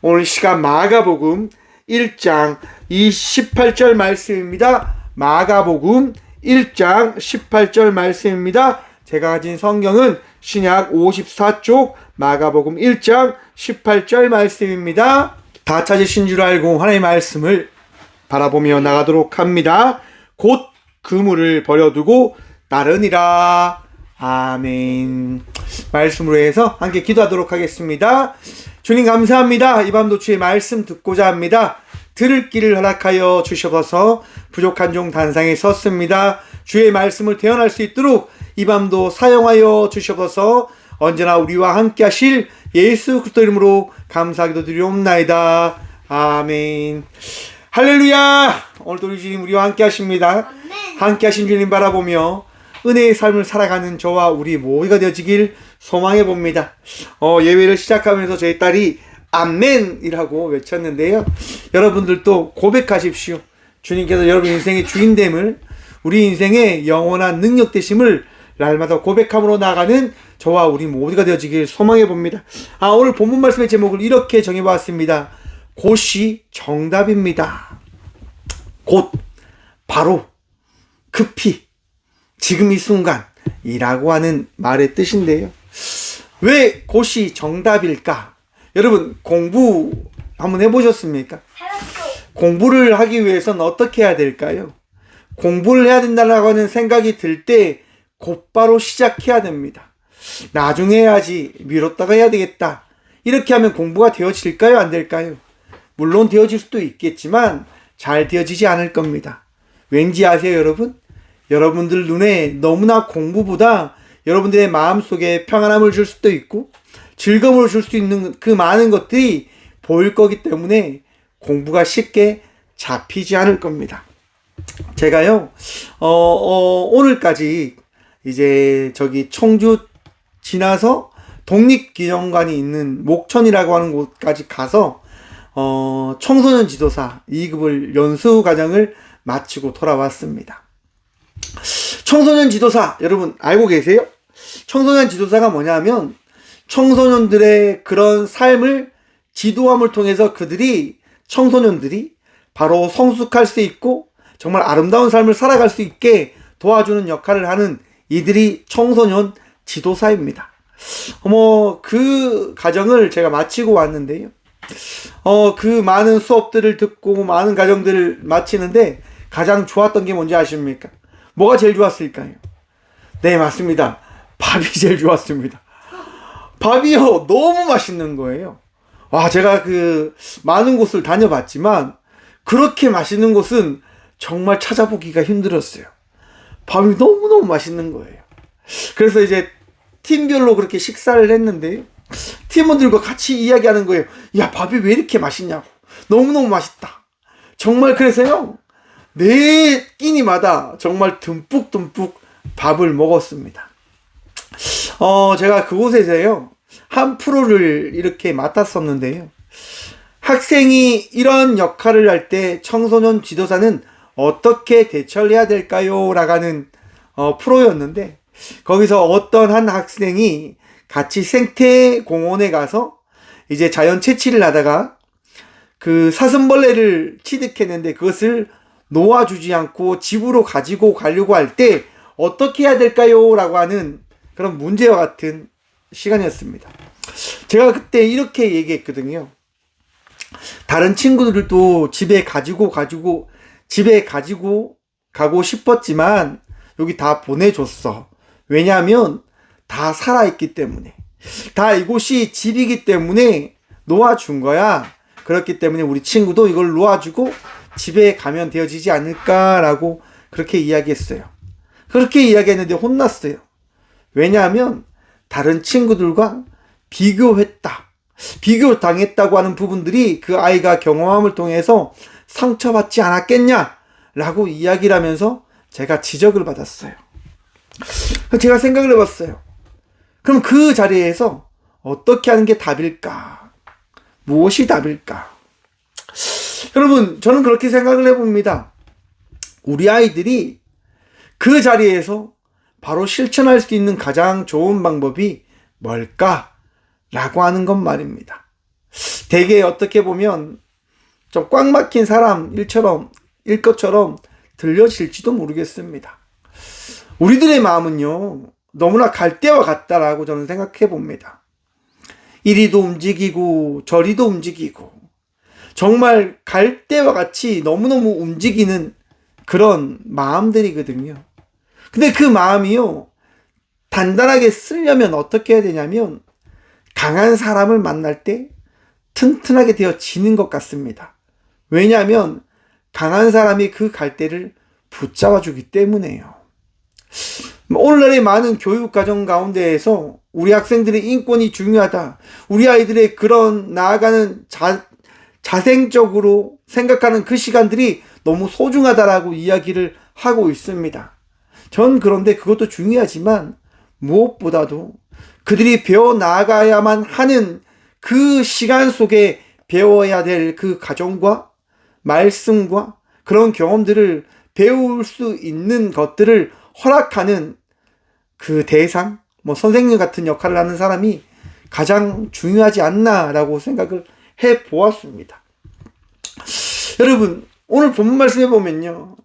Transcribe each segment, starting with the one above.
오늘 시간 마가복음 1장 18절 말씀입니다. 마가복음 1장 18절 말씀입니다. 제가 가진 성경은 신약 54쪽 마가복음 1장 18절 말씀입니다. 다 찾으신 줄 알고 하나님의 말씀을 바라보며 나가도록 합니다. 곧 그물을 버려두고 따르니라. 아멘. 말씀으로 해서 함께 기도하도록 하겠습니다. 주님 감사합니다. 이 밤도 주의 말씀 듣고자 합니다. 들을 길을 허락하여 주셔서 부족한 종 단상에 섰습니다. 주의 말씀을 대언할 수 있도록 이 밤도 사용하여 주셔서 언제나 우리와 함께 하실 예수 그리스도 이름으로 감사하기도 드리옵나이다. 아멘. 할렐루야. 오늘도 우리 주님 우리와 함께 하십니다. 함께 하신 주님 바라보며 은혜의 삶을 살아가는 저와 우리 모두가 되어지길 소망해 봅니다. 예배를 시작하면서 저희 딸이 아멘이라고 외쳤는데요. 여러분들도 고백하십시오. 주님께서 여러분 인생의 주인됨을, 우리 인생의 영원한 능력 되심을 날마다 고백함으로 나가는 저와 우리 모두가 되어지길 소망해 봅니다. 오늘 본문 말씀의 제목을 이렇게 정해봤습니다. 곧이 정답입니다. 곧, 바로, 급히, 지금 이 순간이라고 하는 말의 뜻인데요. 왜 곧이 정답일까? 여러분 공부 한번 해보셨습니까? 공부를 하기 위해서는 어떻게 해야 될까요? 공부를 해야 된다고 하는 생각이 들 때 곧바로 시작해야 됩니다. 나중에 해야지, 미뤘다가 해야 되겠다. 이렇게 하면 공부가 되어질까요? 안 될까요? 물론 되어질 수도 있겠지만 잘 되어지지 않을 겁니다. 왠지 아세요, 여러분? 여러분들 눈에 너무나 공부보다 여러분들의 마음속에 평안함을 줄 수도 있고 즐거움을 줄 수 있는 그 많은 것들이 보일 거기 때문에 공부가 쉽게 잡히지 않을 겁니다. 제가요, 오늘까지 이제 청주 지나서 독립기념관이 있는 목천이라고 하는 곳까지 가서 청소년 지도사 2급을 연수 과정을 마치고 돌아왔습니다. 청소년 지도사 여러분 알고 계세요? 청소년 지도사가 뭐냐면 청소년들의 그런 삶을 지도함을 통해서 청소년들이 바로 성숙할 수 있고 정말 아름다운 삶을 살아갈 수 있게 도와주는 역할을 하는 이들이 청소년 지도사입니다. 그 과정을 제가 마치고 왔는데요. 그 많은 수업들을 듣고 많은 과정들을 마치는데 가장 좋았던 게 뭔지 아십니까? 뭐가 제일 좋았을까요? 네, 맞습니다. 밥이 제일 좋았습니다. 밥이요, 너무 맛있는 거예요. 와, 제가 많은 곳을 다녀봤지만, 그렇게 맛있는 곳은 정말 찾아보기가 힘들었어요. 밥이 너무너무 맛있는 거예요. 그래서 이제 팀별로 그렇게 식사를 했는데, 팀원들과 같이 이야기하는 거예요. 야, 밥이 왜 이렇게 맛있냐고. 너무너무 맛있다. 정말 그래서요, 매 끼니마다 정말 듬뿍듬뿍 밥을 먹었습니다. 제가 그곳에서요, 한 프로를 이렇게 맡았었는데요. 학생이 이런 역할을 할 때 청소년 지도사는 어떻게 대처를 해야 될까요? 라가는 프로였는데, 거기서 어떤 한 학생이 같이 생태공원에 가서 이제 자연 채취를 하다가 그 사슴벌레를 취득했는데 그것을 놓아주지 않고 집으로 가지고 가려고 할 때 어떻게 해야 될까요? 라고 하는 그런 문제와 같은 시간이었습니다. 제가 그때 이렇게 얘기했거든요. 다른 친구들도 집에 가지고 가고 싶었지만 여기 다 보내줬어. 왜냐하면 다 살아있기 때문에. 다 이곳이 집이기 때문에 놓아준 거야. 그렇기 때문에 우리 친구도 이걸 놓아주고 집에 가면 되어지지 않을까라고 그렇게 이야기했어요. 그렇게 이야기했는데 혼났어요. 왜냐하면 다른 친구들과 비교당했다고 하는 부분들이 그 아이가 경험함을 통해서 상처받지 않았겠냐라고 이야기를 하면서 제가 지적을 받았어요. 제가 생각을 해봤어요. 그럼 그 자리에서 어떻게 하는 게 답일까? 무엇이 답일까? 여러분, 저는 그렇게 생각을 해봅니다. 우리 아이들이 그 자리에서 바로 실천할 수 있는 가장 좋은 방법이 뭘까? 라고 하는 것 말입니다. 되게 어떻게 보면 좀 꽉 막힌 사람 일 것처럼 들려질지도 모르겠습니다. 우리들의 마음은요, 너무나 갈대와 같다라고 저는 생각해 봅니다. 이리도 움직이고 저리도 움직이고 정말 갈대와 같이 너무너무 움직이는 그런 마음들이거든요. 근데 그 마음이요, 단단하게 쓰려면 어떻게 해야 되냐면 강한 사람을 만날 때 튼튼하게 되어지는 것 같습니다. 왜냐하면 강한 사람이 그 갈대를 붙잡아주기 때문에요. 오늘날의 많은 교육과정 가운데에서 우리 학생들의 인권이 중요하다, 우리 아이들의 그런 나아가는 자생적으로 생각하는 그 시간들이 너무 소중하다라고 이야기를 하고 있습니다. 전 그런데 그것도 중요하지만 무엇보다도 그들이 배워 나아가야만 하는 그 시간 속에 배워야 될 그 가정과 말씀과 그런 경험들을 배울 수 있는 것들을 허락하는 그 대상, 선생님 같은 역할을 하는 사람이 가장 중요하지 않나라고 생각을 해 보았습니다. 여러분, 오늘 본문 말씀해 보면요,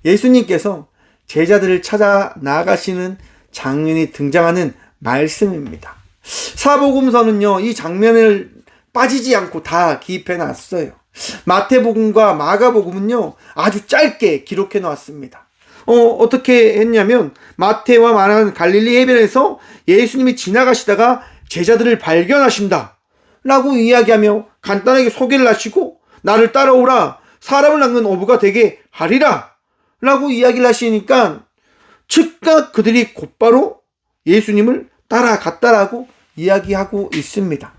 예수님께서 제자들을 찾아 나아가시는 장면이 등장하는 말씀입니다. 사복음서는요, 이 장면을 빠지지 않고 다 기입해 놨어요. 마태복음과 마가복음은요, 아주 짧게 기록해 놨습니다. 어떻게 했냐면, 마태와 마가는 갈릴리 해변에서 예수님이 지나가시다가 제자들을 발견하신다 라고 이야기하며 간단하게 소개를 하시고, 나를 따라오라, 사람을 낚는 어부가 되게 하리라 라고 이야기를 하시니까 즉각 그들이 곧바로 예수님을 따라갔다라고 이야기하고 있습니다.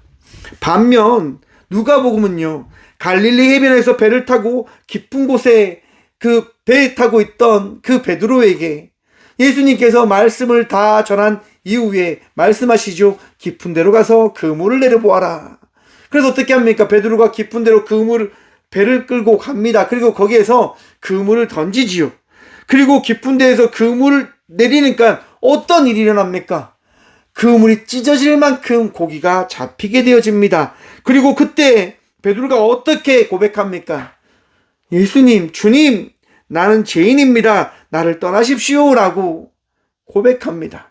반면 누가복음은요, 갈릴리 해변에서 배를 타고 깊은 곳에 그 배에 타고 있던 그 베드로에게 예수님께서 말씀을 다 전한 이후에 말씀하시죠. 깊은 데로 가서 그물을 내려보아라. 그래서 어떻게 합니까? 베드로가 깊은 데로 배를 끌고 갑니다. 그리고 거기에서 그물을 던지지요. 그리고 깊은 데에서 그물을 내리니까 어떤 일이 일어납니까? 그물이 찢어질 만큼 고기가 잡히게 되어집니다. 그리고 그때 베드로가 어떻게 고백합니까? 예수님, 주님, 나는 죄인입니다. 나를 떠나십시오 라고 고백합니다.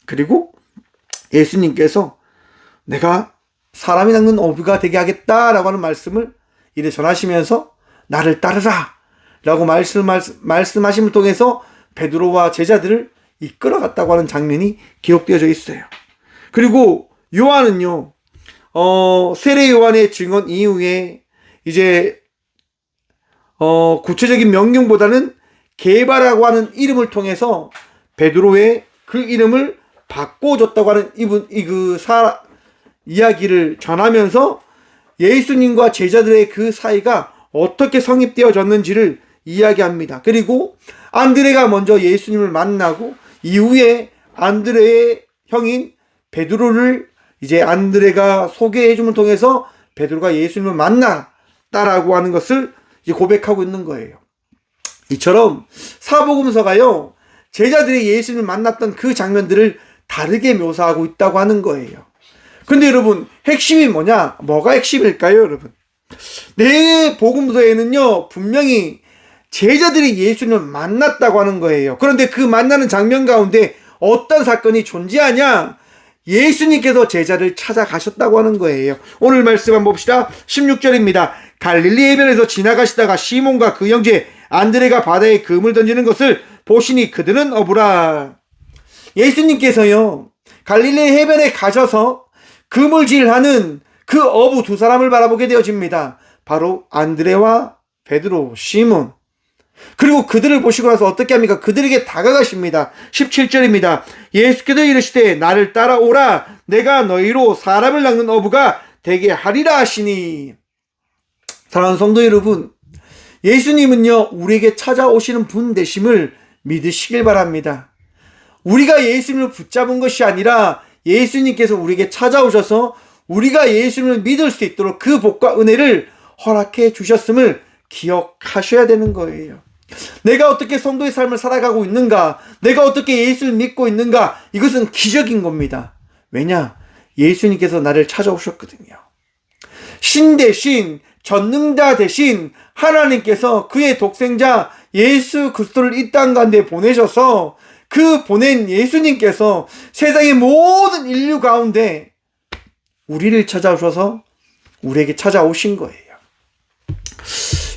그리고 예수님께서 내가 사람이 낚는 어부가 되게 하겠다라고 하는 말씀을 이래 전하시면서 나를 따르라 라고 말씀하심을 통해서 베드로와 제자들을 이끌어갔다고 하는 장면이 기록되어져 있어요. 그리고 요한은요, 세례 요한의 증언 이후에 이제 구체적인 명령보다는 게바라고 하는 이름을 통해서 베드로의 그 이름을 바꿔줬다고 하는 이야기를 전하면서 예수님과 제자들의 그 사이가 어떻게 성립되어졌는지를 이야기합니다. 그리고 안드레가 먼저 예수님을 만나고 이후에 안드레의 형인 베드로를 이제 안드레가 소개해줌을 통해서 베드로가 예수님을 만났다라고 하는 것을 이제 고백하고 있는 거예요. 이처럼 사복음서가요, 제자들이 예수님을 만났던 그 장면들을 다르게 묘사하고 있다고 하는 거예요. 근데 여러분, 핵심이 뭐냐? 뭐가 핵심일까요, 여러분? 네 복음서에는요, 분명히 제자들이 예수님을 만났다고 하는 거예요. 그런데 그 만나는 장면 가운데 어떤 사건이 존재하냐? 예수님께서 제자를 찾아가셨다고 하는 거예요. 오늘 말씀 한번 봅시다. 16절입니다. 갈릴리 해변에서 지나가시다가 시몬과 그 형제 안드레가 바다에 그물 던지는 것을 보시니 그들은 어부라. 예수님께서요, 갈릴리 해변에 가셔서 그물질하는 그 어부 두 사람을 바라보게 되어집니다. 바로 안드레와 베드로, 시몬. 그리고 그들을 보시고 나서 어떻게 합니까? 그들에게 다가가십니다. 17절입니다. 예수께서 이르시되 나를 따라오라. 내가 너희로 사람을 낚는 어부가 되게 하리라 하시니. 사랑하는 성도 여러분, 예수님은요, 우리에게 찾아오시는 분 되심을 믿으시길 바랍니다. 우리가 예수님을 붙잡은 것이 아니라 예수님께서 우리에게 찾아오셔서 우리가 예수님을 믿을 수 있도록 그 복과 은혜를 허락해 주셨음을 기억하셔야 되는 거예요. 내가 어떻게 성도의 삶을 살아가고 있는가, 내가 어떻게 예수를 믿고 있는가, 이것은 기적인 겁니다. 왜냐? 예수님께서 나를 찾아오셨거든요. 신 대신, 전능자 대신 하나님께서 그의 독생자 예수 그리스도를 이 땅 가운데 보내셔서 그 보낸 예수님께서 세상의 모든 인류 가운데 우리를 찾아오셔서 우리에게 찾아오신 거예요.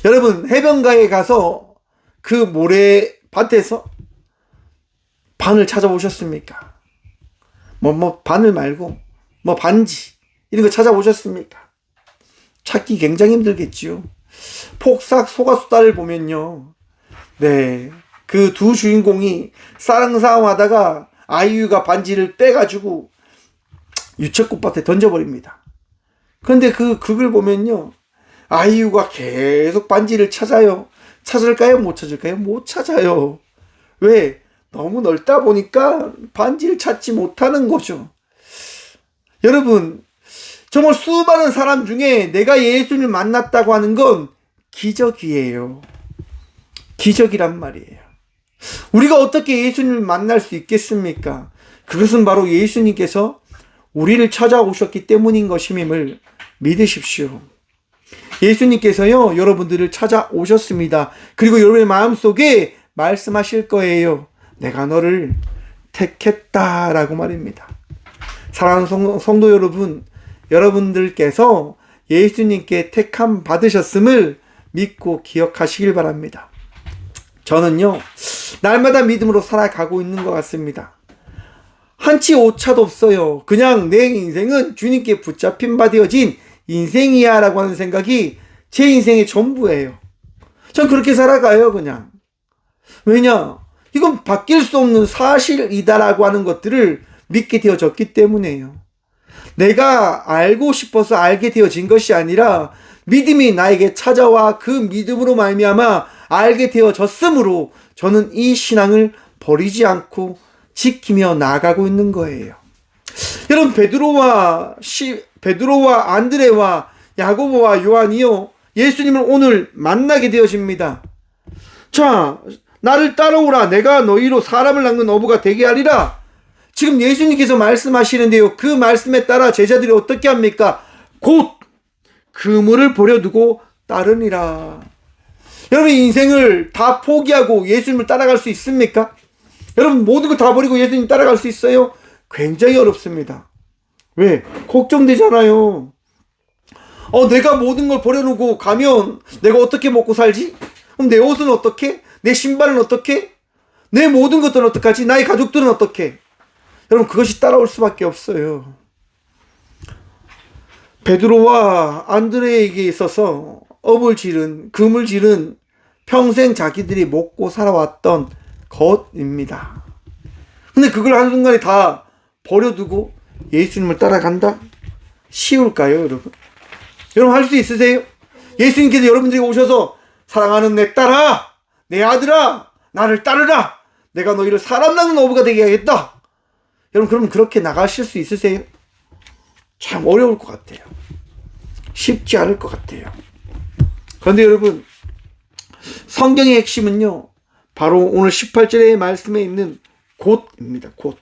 여러분, 해변가에 가서 그 모래밭에서 바늘 찾아보셨습니까? 바늘 말고 반지 이런 거 찾아보셨습니까? 찾기 굉장히 힘들겠지요. 폭삭 속았수다를 보면요, 네, 그 두 주인공이 싸움하다가 아이유가 반지를 빼가지고 유채꽃밭에 던져버립니다. 그런데 그걸 보면요, 아이유가 계속 반지를 찾아요. 찾을까요? 못 찾을까요? 못 찾아요. 왜? 너무 넓다 보니까 반지를 찾지 못하는 거죠. 여러분, 정말 수많은 사람 중에 내가 예수님을 만났다고 하는 건 기적이에요. 기적이란 말이에요. 우리가 어떻게 예수님을 만날 수 있겠습니까? 그것은 바로 예수님께서 우리를 찾아오셨기 때문인 것임을 믿으십시오. 예수님께서요, 여러분들을 찾아오셨습니다. 그리고 여러분의 마음속에 말씀하실 거예요. 내가 너를 택했다라고 말입니다. 사랑하는 성도 여러분, 여러분들께서 예수님께 택함 받으셨음을 믿고 기억하시길 바랍니다. 저는요, 날마다 믿음으로 살아가고 있는 것 같습니다. 한치 오차도 없어요. 그냥 내 인생은 주님께 붙잡힌 바 되어진 인생이야 라고 하는 생각이 제 인생의 전부예요. 전 그렇게 살아가요, 그냥. 왜냐? 이건 바뀔 수 없는 사실이다라고 하는 것들을 믿게 되어졌기 때문에요. 내가 알고 싶어서 알게 되어진 것이 아니라 믿음이 나에게 찾아와 그 믿음으로 말미암아 알게 되어졌으므로 저는 이 신앙을 버리지 않고 지키며 나아가고 있는 거예요. 여러분, 베드로와 안드레와 야고보와 요한이요, 예수님을 오늘 만나게 되어집니다. 자, 나를 따라오라. 내가 너희로 사람을 낚는 어부가 되게 하리라. 지금 예수님께서 말씀하시는데요, 그 말씀에 따라 제자들이 어떻게 합니까? 곧 그물을 버려두고 따르니라. 여러분, 인생을 다 포기하고 예수님을 따라갈 수 있습니까? 여러분, 모든 걸 다 버리고 예수님 따라갈 수 있어요? 굉장히 어렵습니다. 왜? 걱정되잖아요. 내가 모든 걸 버려놓고 가면 내가 어떻게 먹고 살지? 그럼 내 옷은 어떻게? 내 신발은 어떻게? 내 모든 것들은 어떡하지? 나의 가족들은 어떻게? 여러분, 그것이 따라올 수밖에 없어요. 베드로와 안드레에게 있어서 그물질은 평생 자기들이 먹고 살아왔던 것입니다. 근데 그걸 한순간에 다 버려두고 예수님을 따라간다? 쉬울까요, 여러분? 여러분, 할 수 있으세요? 예수님께서 여러분들에게 오셔서 사랑하는 내 딸아, 내 아들아, 나를 따르라. 내가 너희를 사람 낚는 어부가 되게 하겠다. 여러분, 그럼 그렇게 나가실 수 있으세요? 참 어려울 것 같아요. 쉽지 않을 것 같아요. 그런데 여러분, 성경의 핵심은요, 바로 오늘 18절의 말씀에 있는 곧입니다. 곧.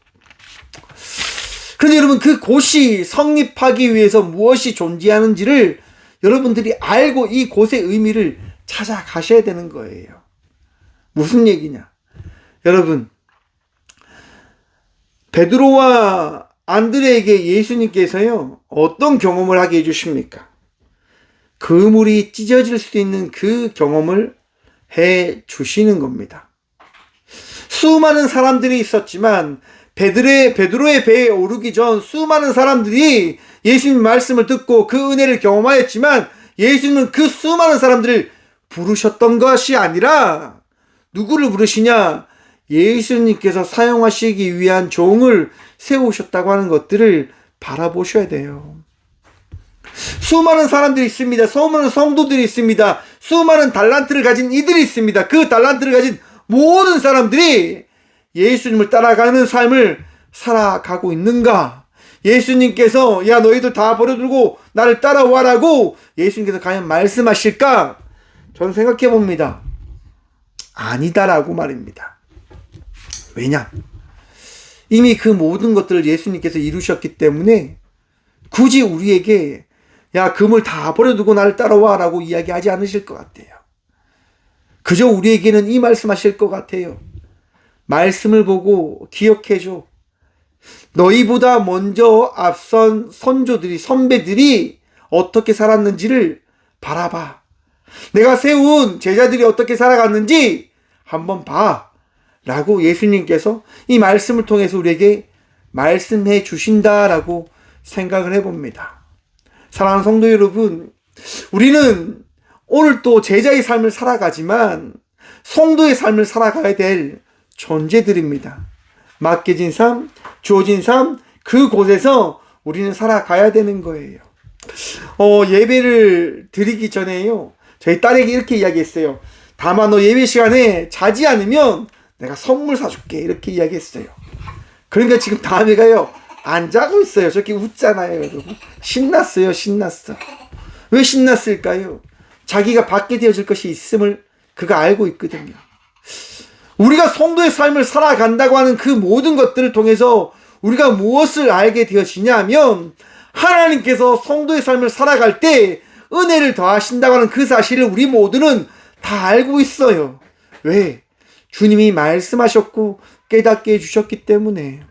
그런데 여러분, 그 곧이 성립하기 위해서 무엇이 존재하는지를 여러분들이 알고 이 곧의 의미를 찾아가셔야 되는 거예요. 무슨 얘기냐? 여러분, 베드로와 안드레에게 예수님께서요, 어떤 경험을 하게 해주십니까? 그물이 찢어질 수 있는 그 경험을 해 주시는 겁니다. 수많은 사람들이 있었지만 베드로의 배에 오르기 전 수많은 사람들이 예수님 말씀을 듣고 그 은혜를 경험하였지만 예수님은 그 수많은 사람들을 부르셨던 것이 아니라 누구를 부르시냐? 예수님께서 사용하시기 위한 종을 세우셨다고 하는 것들을 바라보셔야 돼요. 수많은 사람들이 있습니다. 수많은 성도들이 있습니다. 수많은 달란트를 가진 이들이 있습니다. 그 달란트를 가진 모든 사람들이 예수님을 따라가는 삶을 살아가고 있는가? 예수님께서 야, 너희들 다 버려두고 나를 따라와라고 예수님께서 과연 말씀하실까? 저는 생각해 봅니다. 아니다라고 말입니다. 왜냐? 이미 그 모든 것들을 예수님께서 이루셨기 때문에 굳이 우리에게 야, 금을 다 버려두고 나를 따라와 라고 이야기하지 않으실 것 같아요. 그저 우리에게는 이 말씀하실 것 같아요. 말씀을 보고 기억해줘. 너희보다 먼저 앞선 선조들이, 선배들이 어떻게 살았는지를 바라봐. 내가 세운 제자들이 어떻게 살아갔는지 한번 봐. 라고 예수님께서 이 말씀을 통해서 우리에게 말씀해 주신다라고 생각을 해봅니다. 사랑하는 성도 여러분, 우리는 오늘 또 제자의 삶을 살아가지만 성도의 삶을 살아가야 될 존재들입니다. 맡겨진 삶, 주어진 삶, 그곳에서 우리는 살아가야 되는 거예요. 예배를 드리기 전에요, 저희 딸에게 이렇게 이야기했어요. 다만 너 예배 시간에 자지 않으면 내가 선물 사줄게, 이렇게 이야기했어요. 그러니까 지금 다음에가요 안 자고 있어요. 저렇게 웃잖아요, 여러분. 신났어요, 신났어. 왜 신났을까요? 자기가 받게 되어질 것이 있음을 그가 알고 있거든요. 우리가 성도의 삶을 살아간다고 하는 그 모든 것들을 통해서 우리가 무엇을 알게 되어지냐 하면, 하나님께서 성도의 삶을 살아갈 때 은혜를 더하신다고 하는 그 사실을 우리 모두는 다 알고 있어요. 왜? 주님이 말씀하셨고 깨닫게 해주셨기 때문에.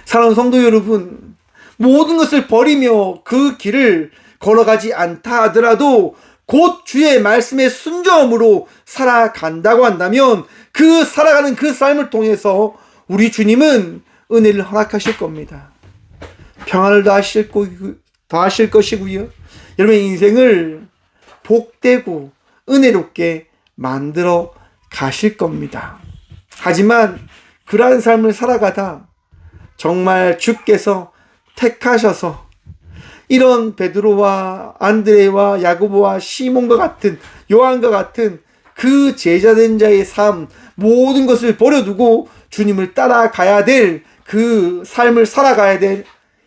사랑하는 성도 여러분, 모든 것을 버리며 그 길을 걸어가지 않다 하더라도 곧 주의 말씀에 순종함으로 살아간다고 한다면 그 살아가는 그 삶을 통해서 우리 주님은 은혜를 허락하실 겁니다. 평안을 더하실 것이고요. 여러분의 인생을 복되고 은혜롭게 만들어 가실 겁니다. 하지만 그러한 삶을 살아가다 정말 주께서 택하셔서 이런 베드로와 안드레와 야고보와 시몬과 같은, 요한과 같은 그 제자된 자의 삶, 모든 것을 버려두고 주님을 따라가야 될 그 삶을 살아가야 될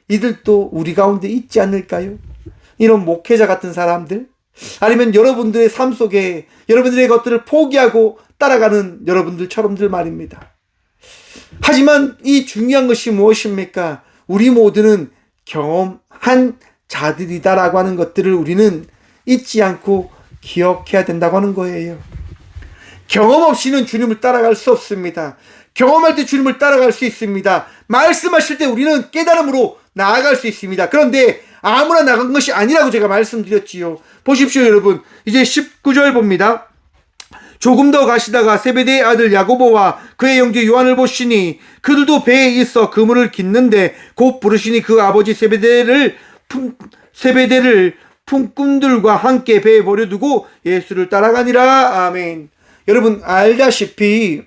이들도 우리 가운데 있지 않을까요? 이런 목회자 같은 사람들, 아니면 여러분들의 삶 속에 여러분들의 것들을 포기하고 따라가는 여러분들처럼들 말입니다. 하지만 이 중요한 것이 무엇입니까? 우리 모두는 경험한 자들이다라고 하는 것들을 우리는 잊지 않고 기억해야 된다고 하는 거예요. 경험 없이는 주님을 따라갈 수 없습니다. 경험할 때 주님을 따라갈 수 있습니다. 말씀하실 때 우리는 깨달음으로 나아갈 수 있습니다. 그런데 아무나 나간 것이 아니라고 제가 말씀드렸지요. 보십시오, 여러분. 이제 19절 봅니다. 조금 더 가시다가 세베대의 아들 야고보와 그의 형제 요한을 보시니 그들도 배에 있어 그물을 깃는데 곧 부르시니 그 아버지 세베대를 품꾼들과 함께 배에 버려두고 예수를 따라가니라. 아멘. 여러분 알다시피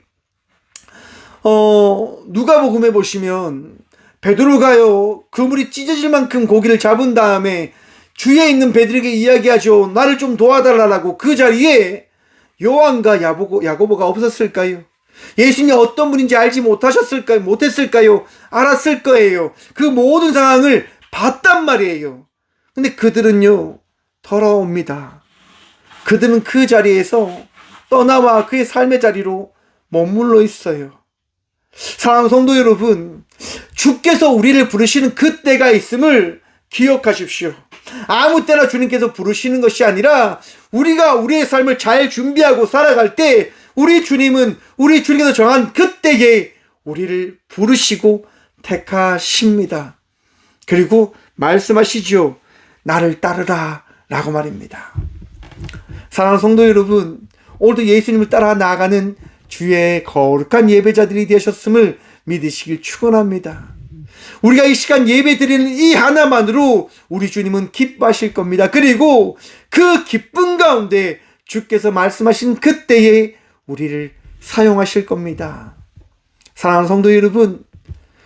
누가복음에 보시면 베드로가요 그물이 찢어질 만큼 고기를 잡은 다음에 주위에 있는 배들에게 이야기하죠. 나를 좀 도와달라고. 그 자리에 요한과 야고보가 없었을까요? 예수님이 어떤 분인지 알지 못했을까요? 알았을 거예요. 그 모든 상황을 봤단 말이에요. 근데 그들은요 돌아옵니다. 그들은 그 자리에서 떠나와 그의 삶의 자리로 머물러 있어요. 사랑하는 성도 여러분, 주께서 우리를 부르시는 그때가 있음을 기억하십시오. 아무 때나 주님께서 부르시는 것이 아니라 우리가 우리의 삶을 잘 준비하고 살아갈 때 우리 주님께서 정한 그때에 우리를 부르시고 택하십니다. 그리고 말씀하시죠. 나를 따르라 라고 말입니다. 사랑하는 성도 여러분, 오늘도 예수님을 따라 나아가는 주의 거룩한 예배자들이 되셨음을 믿으시길 축원합니다. 우리가 이 시간 예배 드리는 이 하나만으로 우리 주님은 기뻐하실 겁니다. 그리고 그 기쁨 가운데 주께서 말씀하신 그때에 우리를 사용하실 겁니다. 사랑하는 성도 여러분,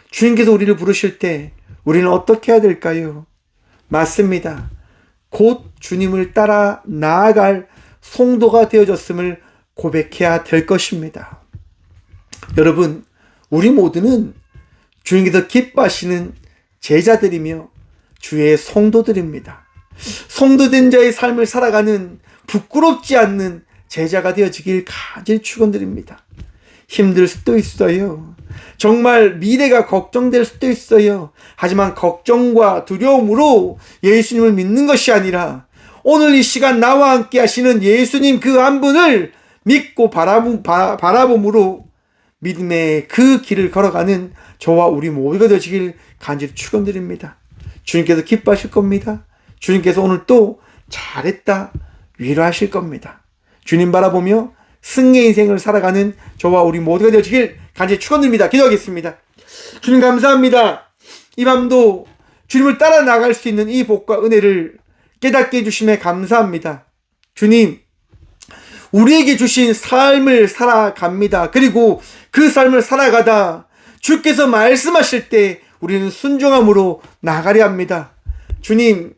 주님께서 우리를 부르실 때 우리는 어떻게 해야 될까요? 맞습니다. 곧 주님을 따라 나아갈 성도가 되어졌음을 고백해야 될 것입니다. 여러분, 우리 모두는 주님께서 기뻐하시는 제자들이며 주의 성도들입니다. 성도된 자의 삶을 살아가는 부끄럽지 않는 제자가 되어지길 간절히 축원드립니다. 힘들 수도 있어요. 정말 미래가 걱정될 수도 있어요. 하지만 걱정과 두려움으로 예수님을 믿는 것이 아니라 오늘 이 시간 나와 함께 하시는 예수님 그 한 분을 믿고 바라봄으로 믿음의 그 길을 걸어가는 저와 우리 모두가 되시길 간절히 축원드립니다. 주님께서 기뻐하실 겁니다. 주님께서 오늘 또 잘했다 위로하실 겁니다. 주님 바라보며 승리의 인생을 살아가는 저와 우리 모두가 되시길 간절히 축원드립니다. 기도하겠습니다. 주님 감사합니다. 이 밤도 주님을 따라 나갈 수 있는 이 복과 은혜를 깨닫게 해주심에 감사합니다. 주님, 우리에게 주신 삶을 살아갑니다. 그리고 그 삶을 살아가다 주께서 말씀하실 때 우리는 순종함으로 나가려 합니다. 주님,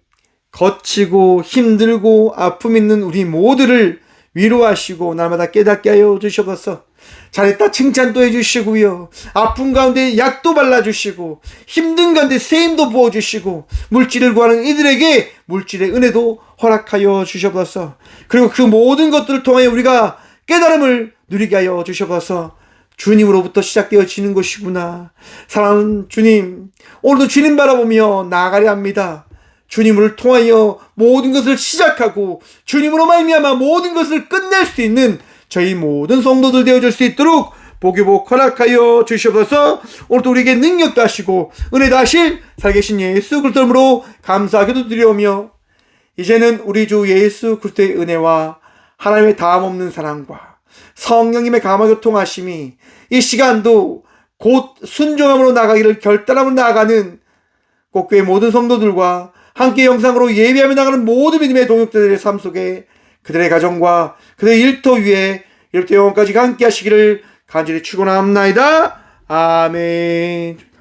거치고 힘들고 아픔 있는 우리 모두를 위로하시고 날마다 깨닫게 하여 주셔서 잘했다 칭찬도 해주시고요. 아픈 가운데 약도 발라주시고 힘든 가운데 세임도 부어주시고 물질을 구하는 이들에게 물질의 은혜도 허락하여 주셔서 그리고 그 모든 것들을 통하여 우리가 깨달음을 누리게 하여 주셔서 주님으로부터 시작되어지는 것이구나. 사랑하는 주님, 오늘도 주님 바라보며 나아가려 합니다. 주님을 통하여 모든 것을 시작하고 주님으로 말미암아 모든 것을 끝낼 수 있는 저희 모든 성도들 되어줄 수 있도록 복유복 허락하여 주시옵소서. 오늘도 우리에게 능력도 하시고 은혜도 하실 살아계신 예수 그리스도로 감사하게도 드리오며 이제는 우리 주 예수 그리스도의 은혜와 하나님의 다함없는 사랑과 성령님의 감화교통하심이 이 시간도 곧 순종함으로 나가기를 결단함으로 나아가는 꽃교회 모든 성도들과 함께 영상으로 예배하며 나가는 모든 믿음의 동역자들의 삶 속에 그들의 가정과 그들의 일터 위에 이렇게 영원까지 함께 하시기를 간절히 축원합나이다. 아멘.